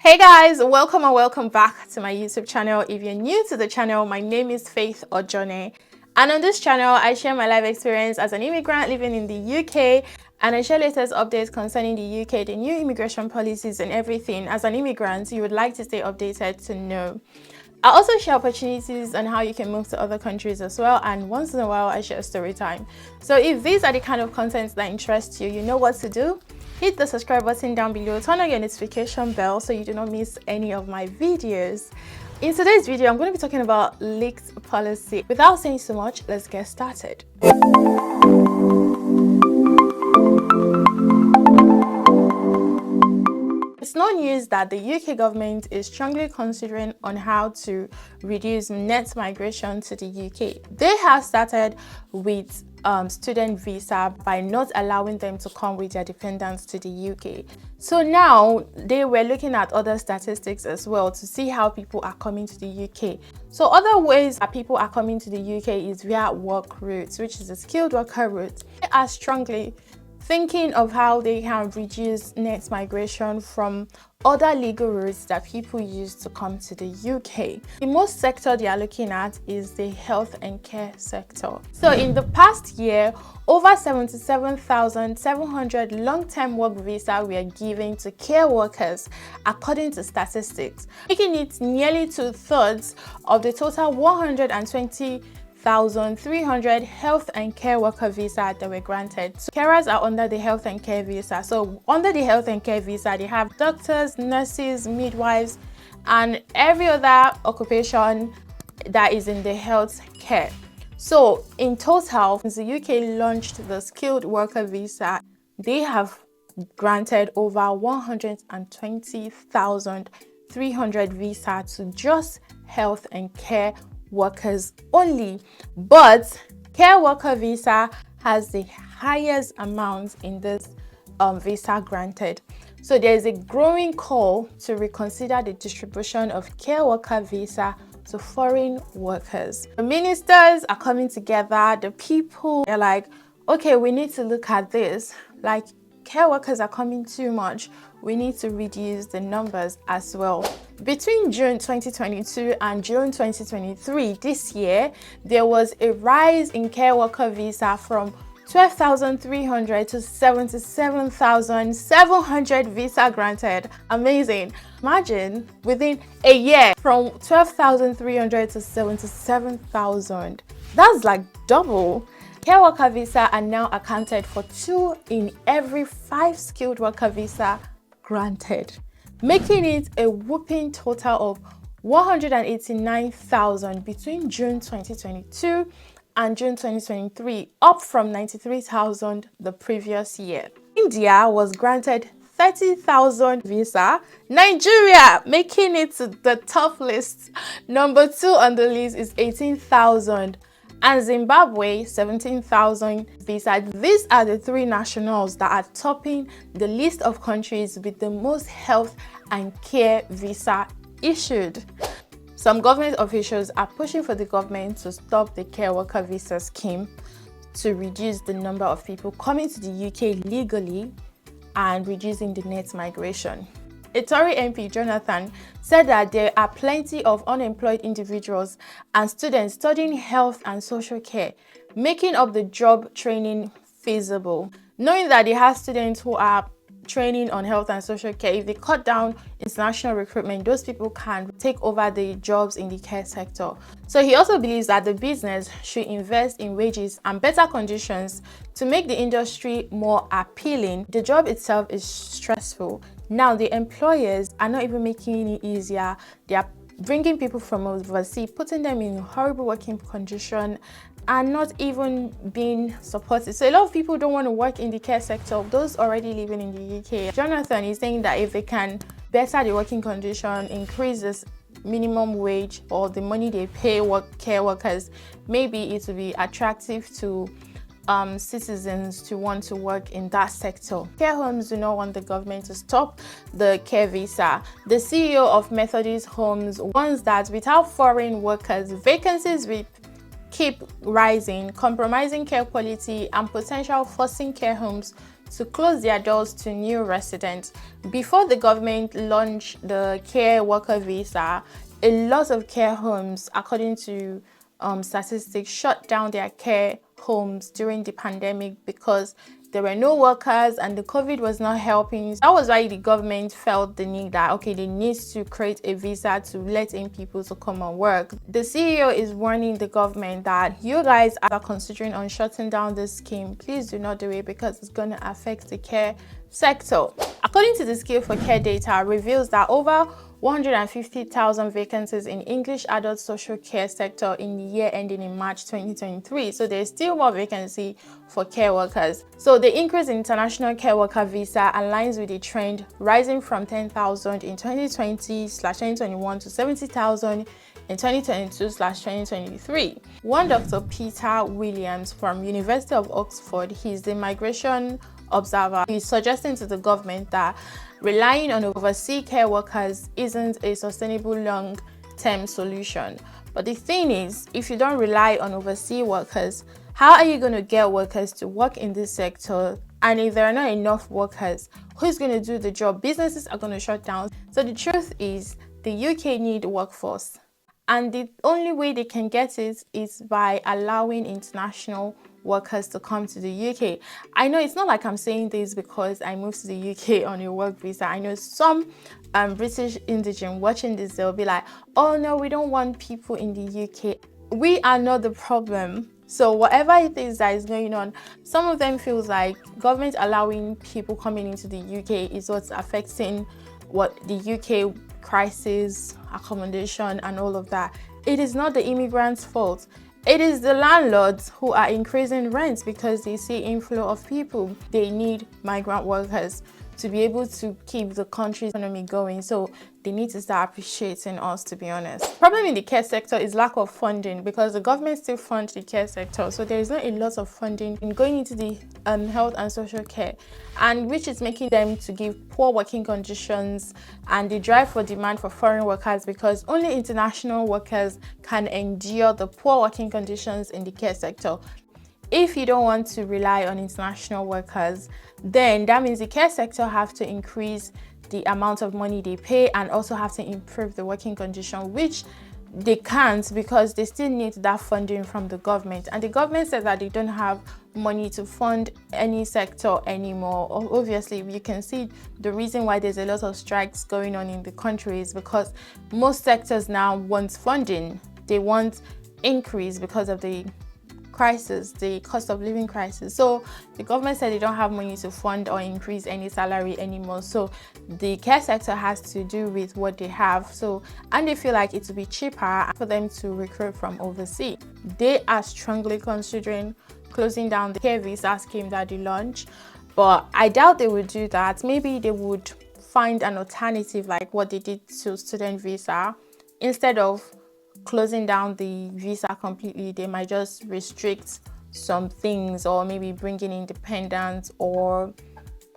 Hey guys, welcome and welcome back to my YouTube channel. If you're new to the channel, my name is Faith Ojone, and on this channel I share my life experience as an immigrant living in the UK, and I share latest updates concerning the UK, the new immigration policies and everything as an immigrant you would like to stay updated to know. I also share opportunities on how you can move to other countries as well, and once in a while I share story time. So if these are the kind of contents that interest you, you know what to do. Hit the subscribe button down below, turn on your notification bell so you do not miss any of my videos. In today's video, I'm going to be talking about leaked policy. Without saying so much, let's get started. It's no news that the UK government is strongly considering on how to reduce net migration to the UK. They have started with student visa by not allowing them to come with their dependents to the UK. So now they were looking at other statistics as well to see how people are coming to the UK. So other ways that people are coming to the UK is via work routes, which is a skilled worker route. They are strongly thinking of how they can reduce net migration from other legal routes that people use to come to the UK. The most sector they are looking at is the health and care sector. So in the past year, over 77,700 long-term work visas were given to care workers, according to statistics, making it nearly 2/3 of the total 120,300 health and care worker visa that were granted. So carers are under the health and care visa. So under the health and care visa, they have doctors, nurses, midwives, and every other occupation that is in the health care. So in total, since the UK launched the skilled worker visa, they have granted over 120,300 visas to just health and care workers only. But care worker visa has the highest amount in this visa granted. So there is a growing call to reconsider the distribution of care worker visa to foreign workers. The ministers are coming together, the people are like, okay, we need to look at this. Like, care workers are coming too much. We need to reduce the numbers as well. Between June 2022 and June 2023, this year, there was a rise in care worker visa from 12,300 to 77,700 visa granted. Amazing. Imagine within a year from 12,300 to 77,000. That's like double. Care worker visa are now accounted for 2 in every 5 skilled worker visa granted, making it a whopping total of 189,000 between June 2022 and June 2023, up from 93,000 the previous year. India was granted 30,000 visa. Nigeria making it to the top list. Number 2 on the list is 18,000. And Zimbabwe, 17,000 visas. These are the 3 nationals that are topping the list of countries with the most health and care visa issued. Some government officials are pushing for the government to stop the care worker visa scheme to reduce the number of people coming to the UK legally and reducing the net migration. A Tory MP, Jonathan, said that there are plenty of unemployed individuals and students studying health and social care, making up the job training feasible. Knowing that they have students who are training on health and social care, if they cut down international recruitment, those people can take over the jobs in the care sector. So he also believes that the business should invest in wages and better conditions to make the industry more appealing. The job itself is stressful. Now the employers are not even making it easier. They are bringing people from overseas, putting them in horrible working condition and not even being supported. So a lot of people don't want to work in the care sector, those already living in the UK. Jonathan is saying that if they can better the working condition, increase this minimum wage or the money they pay care workers, maybe it will be attractive to citizens to want to work in that sector. Care homes do not want the government to stop the care visa. The CEO of Methodist Homes warns that without foreign workers, vacancies will keep rising, compromising care quality and potential forcing care homes to close their doors to new residents. Before the government launched the care worker visa, a lot of care homes, according to statistics, shut down their care homes during the pandemic because there were no workers and the COVID was not helping. That was why the government felt the need that, okay, they need to create a visa to let in people to come and work. The CEO is warning the government that you guys are considering on shutting down this scheme. Please do not do it because it's going to affect the care sector. According to the Skill for Care data, reveals that over 150,000 vacancies in English adult social care sector in the year ending in March 2023. So there's still more vacancy for care workers. So the increase in international care worker visa aligns with the trend, rising from 10,000 in 2020/2021 to 70,000 in 2022/2023. One Dr. Peter Williams from University of Oxford, he's the migration observer, he's suggesting to the government that relying on overseas care workers isn't a sustainable long-term solution. But the thing is, if you don't rely on overseas workers, how are you going to get workers to work in this sector? And if there are not enough workers, who's going to do the job? Businesses are going to shut down. So the truth is, the UK need workforce. And the only way they can get it is by allowing international workers to come to the UK. I know it's not like I'm saying this because I moved to the UK on a work visa. I know some British indigent watching this, they'll be like, oh no, we don't want people in the UK. We are not the problem. So whatever it is that is going on, some of them feels like government allowing people coming into the UK is what's affecting what the UK crisis, accommodation and all of that. It is not the immigrants' fault. It is the landlords who are increasing rents because they see inflow of people. They need migrant workers to be able to keep the country's economy going. So they need to start appreciating us, to be honest. Problem in the care sector is lack of funding because the government still funds the care sector. So there is not a lot of funding in going into the health and social care, and which is making them to give poor working conditions and the drive for demand for foreign workers because only international workers can endure the poor working conditions in the care sector. If you don't want to rely on international workers, then that means the care sector have to increase the amount of money they pay and also have to improve the working condition, which they can't because they still need that funding from the government. And the government says that they don't have money to fund any sector anymore. Obviously, you can see the reason why there's a lot of strikes going on in the country is because most sectors now want funding. They want increase because of the crisis, the cost of living crisis. So the government said they don't have money to fund or increase any salary anymore. So the care sector has to do with what they have. So, and they feel like it would be cheaper for them to recruit from overseas. They are strongly considering closing down the care visa scheme that they launched, but I doubt they would do that. Maybe they would find an alternative like what they did to student visa. Instead of closing down the visa completely, they might just restrict some things, or maybe bring in independence, or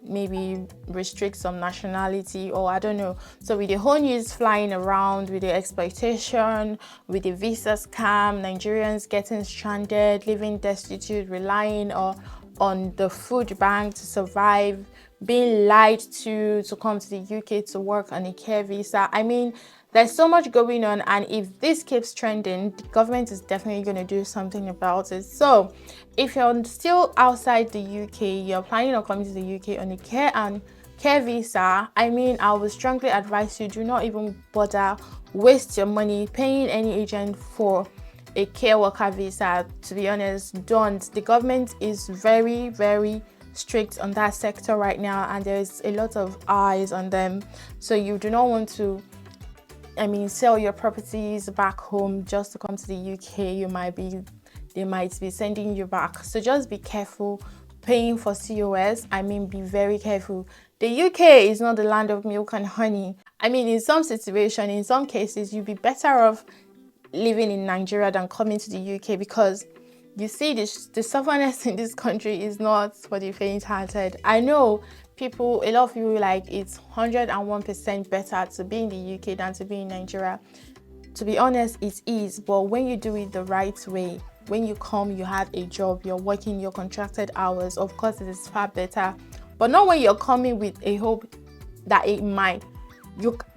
maybe restrict some nationality, or I don't know. So with the whole news flying around with the exploitation, with the visa scam, Nigerians getting stranded, living destitute, relying on the food bank to survive, being lied to come to the UK to work on a care visa. I mean, there's so much going on, and if this keeps trending, the government is definitely going to do something about it. So if you're still outside the UK, you're planning on coming to the UK on a care visa, I mean, I would strongly advise you, do not even bother waste your money paying any agent for a care worker visa. To be honest, don't. The government is very, very strict on that sector right now, and there's a lot of eyes on them. So you do not want to, sell your properties back home just to come to the UK. They might be sending you back. So just be careful paying for COS. Be very careful. The UK is not the land of milk and honey. In some situation, in some cases, you'd be better off living in Nigeria than coming to the UK, because you see the sufferness in this country is not for the faint-hearted. I know a lot of people like it's 101% better to be in the UK than to be in Nigeria. To be honest, it is, but when you do it the right way, when you come, you have a job, you're working your contracted hours, of course it is far better but not when you're coming with a hope that it might.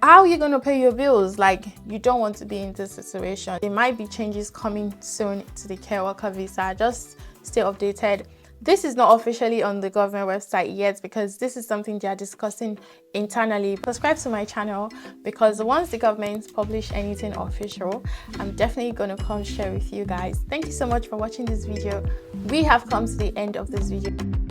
How are you going to pay your bills? Like, you don't want to be in this situation. There might be changes coming soon to the care worker visa. Just stay updated. This is not officially on the government website yet because this is something they are discussing internally. Subscribe to my channel because once the government publish anything official, I'm definitely going to come share with you guys. Thank you so much for watching this video. We have come to the end of this video.